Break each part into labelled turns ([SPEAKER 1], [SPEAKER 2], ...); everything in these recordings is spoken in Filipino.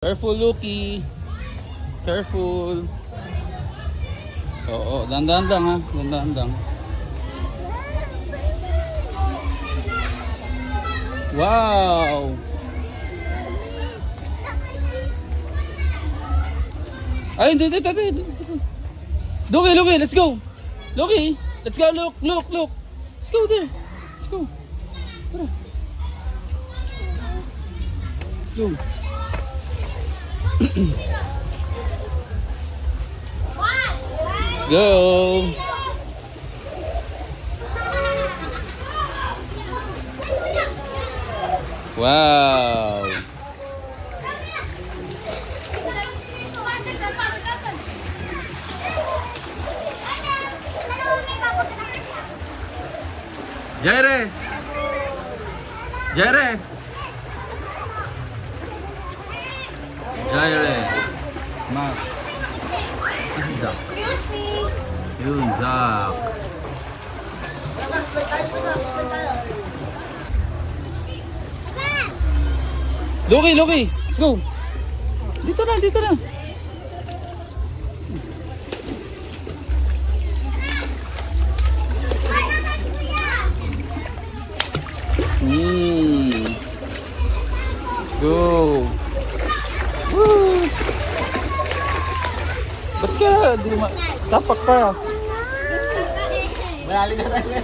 [SPEAKER 1] Careful, Lucky. Careful. Oo, dandan lang ha. Dandan lang. Wow! Ay, hindi. Lucky, let's go. Lucky, let's go. Look. Let's go there. Let's go. Tara. Let's go. Let's go. Wow. Jaire. Mak. Zak. Yun, Zak. Lucky. Let's go. Dito na. Let's go. Woo. Ba't ka? Tapak ka.
[SPEAKER 2] Malalim na tayo.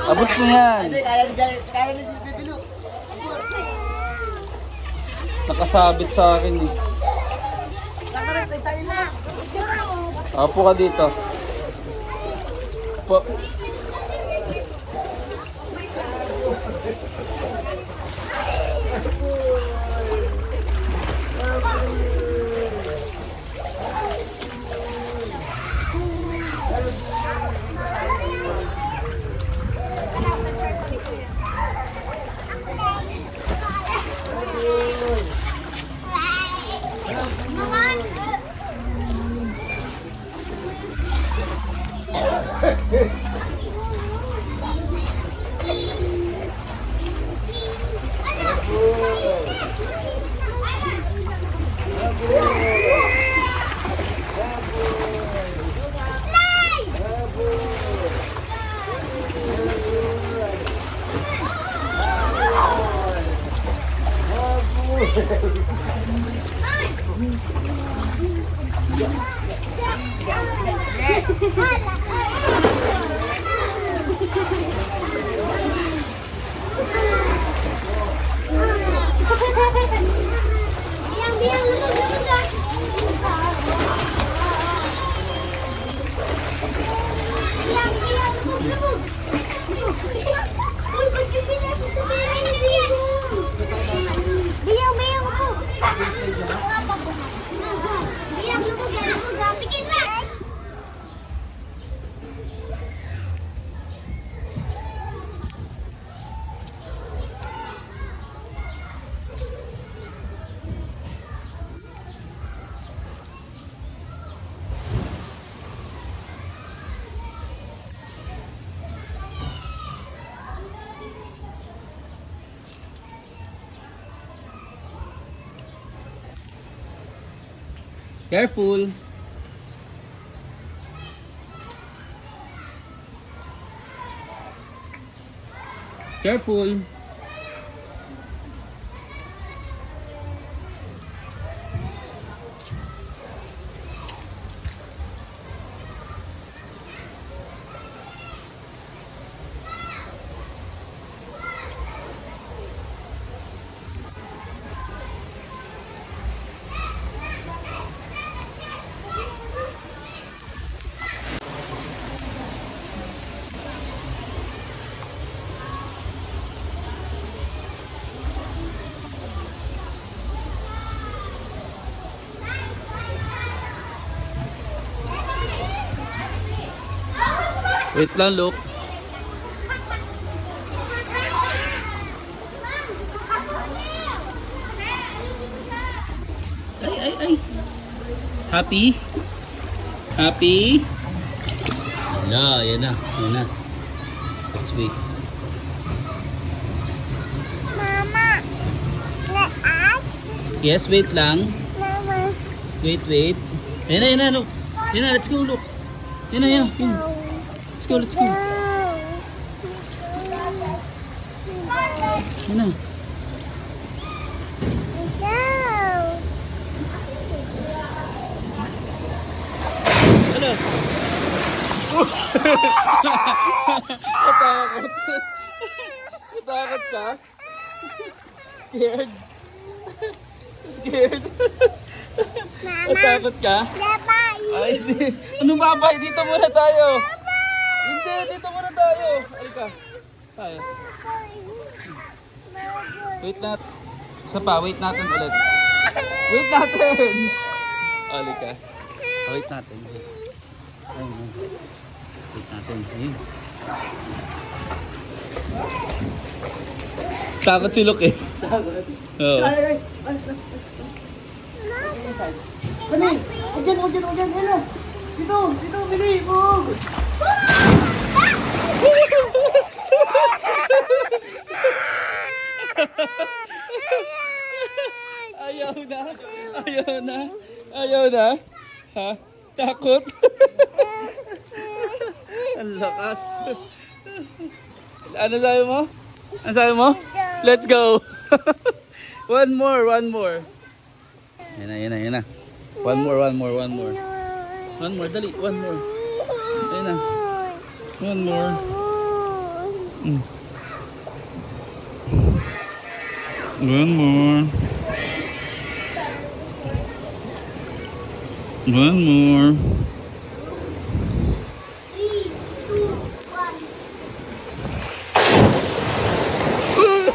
[SPEAKER 1] Abot mo yan.
[SPEAKER 2] Kaya ni Bibilo.
[SPEAKER 1] Nakasabit sa akin eh. Apo ka dito. Po. Careful. Careful. Wait lang, look. Ay. Happy? No, yan na. Let's wait.
[SPEAKER 3] Mama, let us
[SPEAKER 1] Yes, wait lang.
[SPEAKER 3] Mama.
[SPEAKER 1] Wait, wait. Ayan na, look. Ayan na, let's go, look. Ayan na, ayan. Let's go, let's go. Ayan na. Ano? Natakot. Natakot ka? Scared? Scared? Natakot ka? Ay, anong babay? Dito muna tayo. Hindi, dito muna tayo. Halika. Tayo. Wait natin. Isa pa, wait natin ulit. Wait natin. Halika. Wait natin. Ayun. Wait natin. Ayun. Takot si Luke eh. Oo.
[SPEAKER 2] Mini, huwag yan. Ano? Dito, Mini. Oh.
[SPEAKER 1] Ayaw na. Ha? Takot? Ang lakas. Ano sabi mo? Ano sabi mo? Let's go. One more. Yan na. One more. One more, dali. One more. Ayun na. One more. One more. One more.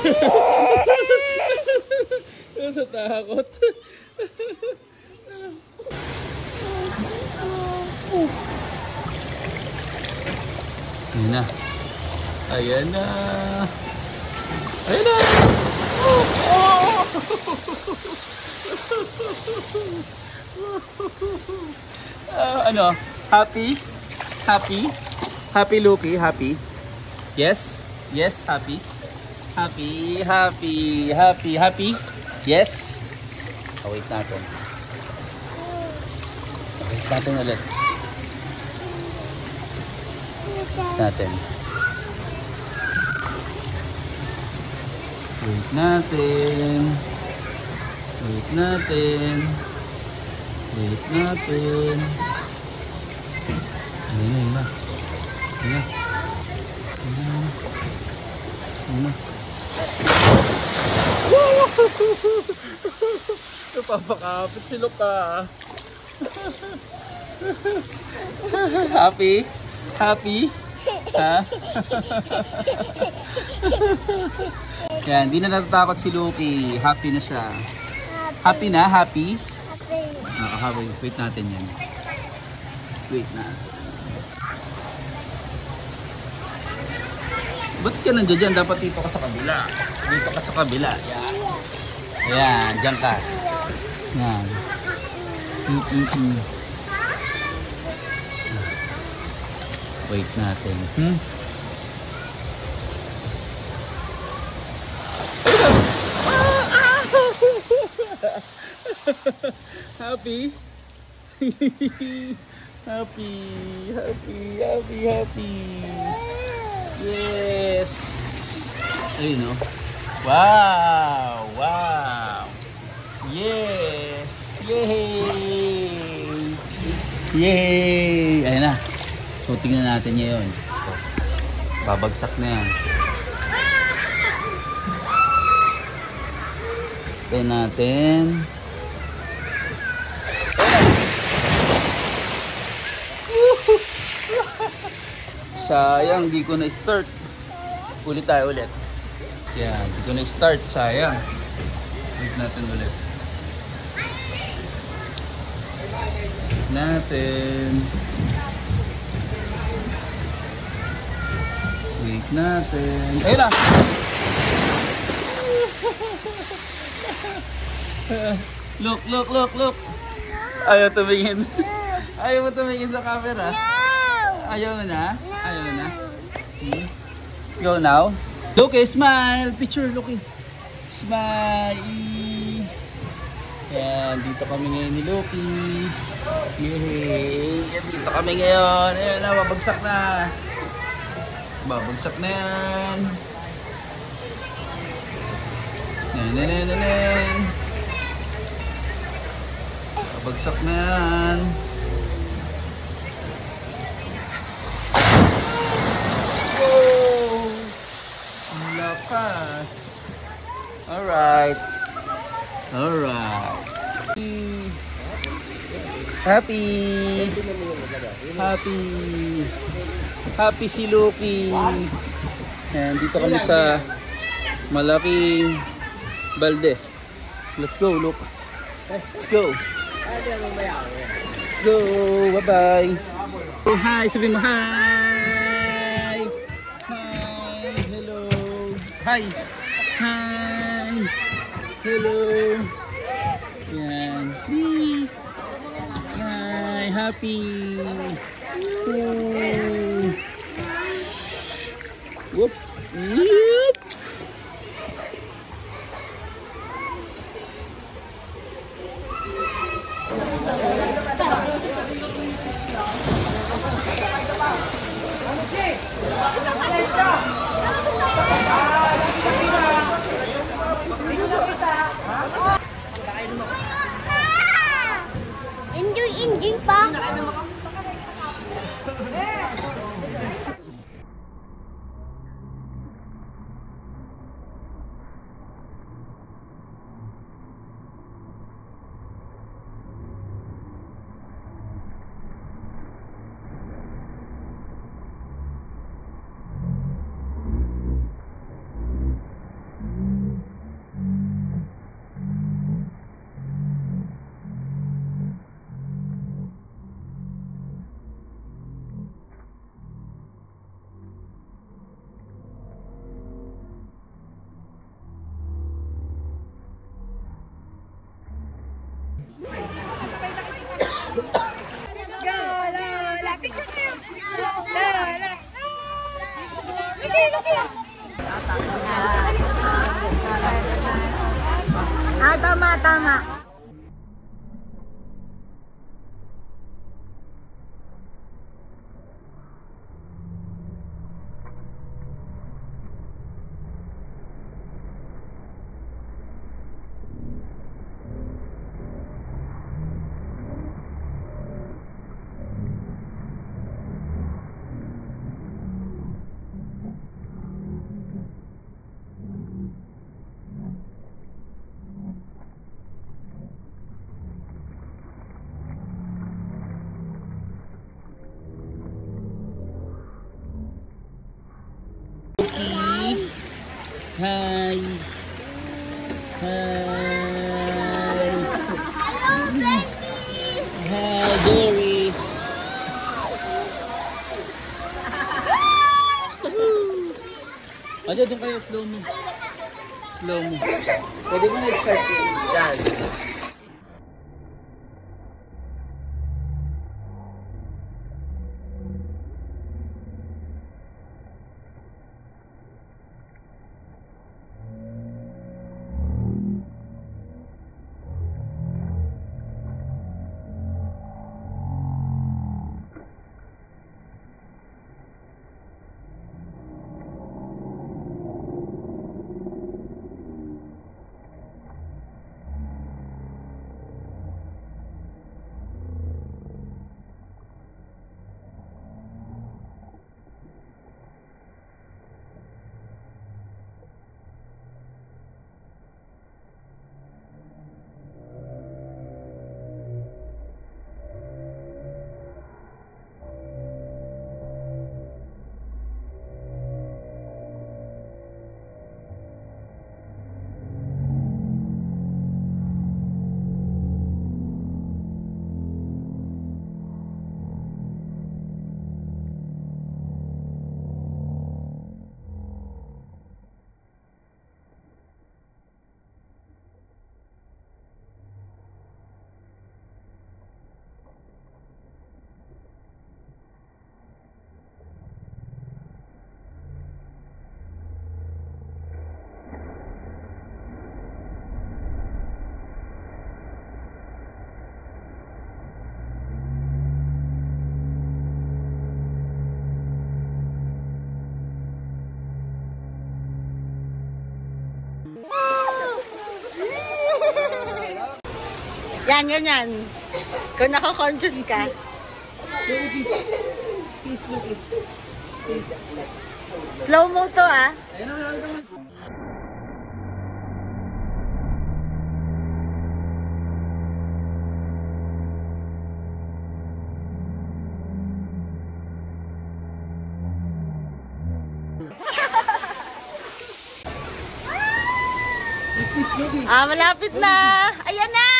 [SPEAKER 3] 3, 2, 1.
[SPEAKER 1] Natatakot. Ayan na. Ano? Happy? Happy, Lucky? Happy? Yes? Yes, happy? Happy? Yes? Wait natin. Wait natin ulit. Wait natin. Ayan na. Napapakapit si Luka. Happy? Ha? Yan, di na natatakot si Luki. Happy na siya. Happy na? Happy? Happy. Wait natin yan. Wait na. Ba't ka nandiyan dyan? Dapat dito ka sa kabila. Dito ka sa kabila. Yan. Ayan, dyan ka. Yan. Wait natin. Happy? Happy. Yes. Ayun no. Wow. Yes. Yay. Ayun na. So tingnan natin ngayon. Babagsak na yan. Tingnan natin. Sayang, di ko na-start. Ulit tayo ulit. Yan, di ko na-start. Sayang. Wait natin ulit. Wait natin. Ayun na! Look. Ayaw tumingin. Ayaw mo tumingin sa camera. Ayaw mo na? Let's go now. Look, smile. Picture, look. Smile. Yan, dito kami ngayon ni Loki. Yay! Yan, dito kami ngayon. Ayan na, babagsak na. Babagsak na yan. Nan. Babagsak na yan. Whoa! Ang lakas. Alright. Alright. Happy. Happy. Happy si Loki. Ayan, dito kami sa malaking balde. Let's go, look. Let's go. Let's go. Bye-bye. Oh, hi. Sabihin mo, hi. Hi. Hello. Hi. Hi. Hello. Yan. Sweet. Hi. Happy. Oh. Whoop. Yep.
[SPEAKER 3] Enjoy pa. Tama.
[SPEAKER 1] Hi. Hi.
[SPEAKER 3] Hello, baby.
[SPEAKER 1] Hi, Jerry. Aja, doon kayo, slow mo. Slow mo. Pwede mo na-start yun. Yan.
[SPEAKER 4] Yan, ganyan. Kung nako-conscious ka.
[SPEAKER 2] Loki, peace, Loki. Peace.
[SPEAKER 4] Slow mo to ah.
[SPEAKER 2] Ayun na, ayun na. Peace, Loki.
[SPEAKER 4] Ah, malapit na. Ayan na.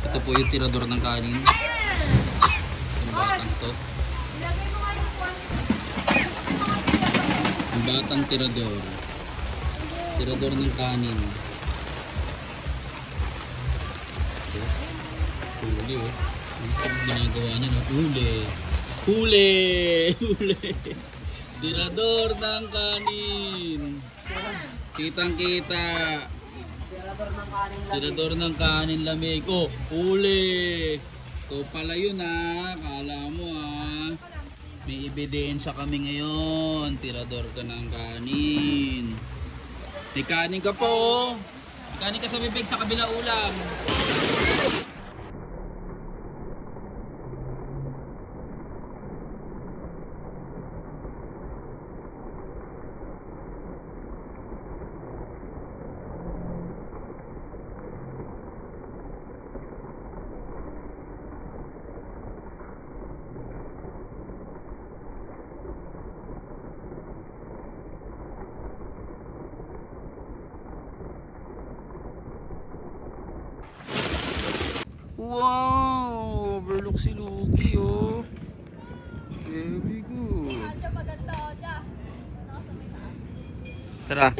[SPEAKER 1] Ito po yung tirador ng kanin. Yung batang to. Yung batang tirador. Tirador ng kanin. Huli oh. Ang ginagawa niya no? Huli. Huli! Huli! Tirador ng kanin. Kitang kita. Tirador ng kanin lamig. Oh, huli. Ito pala yun ah. Kala mo ah. May ebidensya kami ngayon. Tirador ka ng kanin. May kanin ka po. May kanin ka sa bibig sa kabila ulam. Wow! Overlook si Luki oh. Very good. Tara.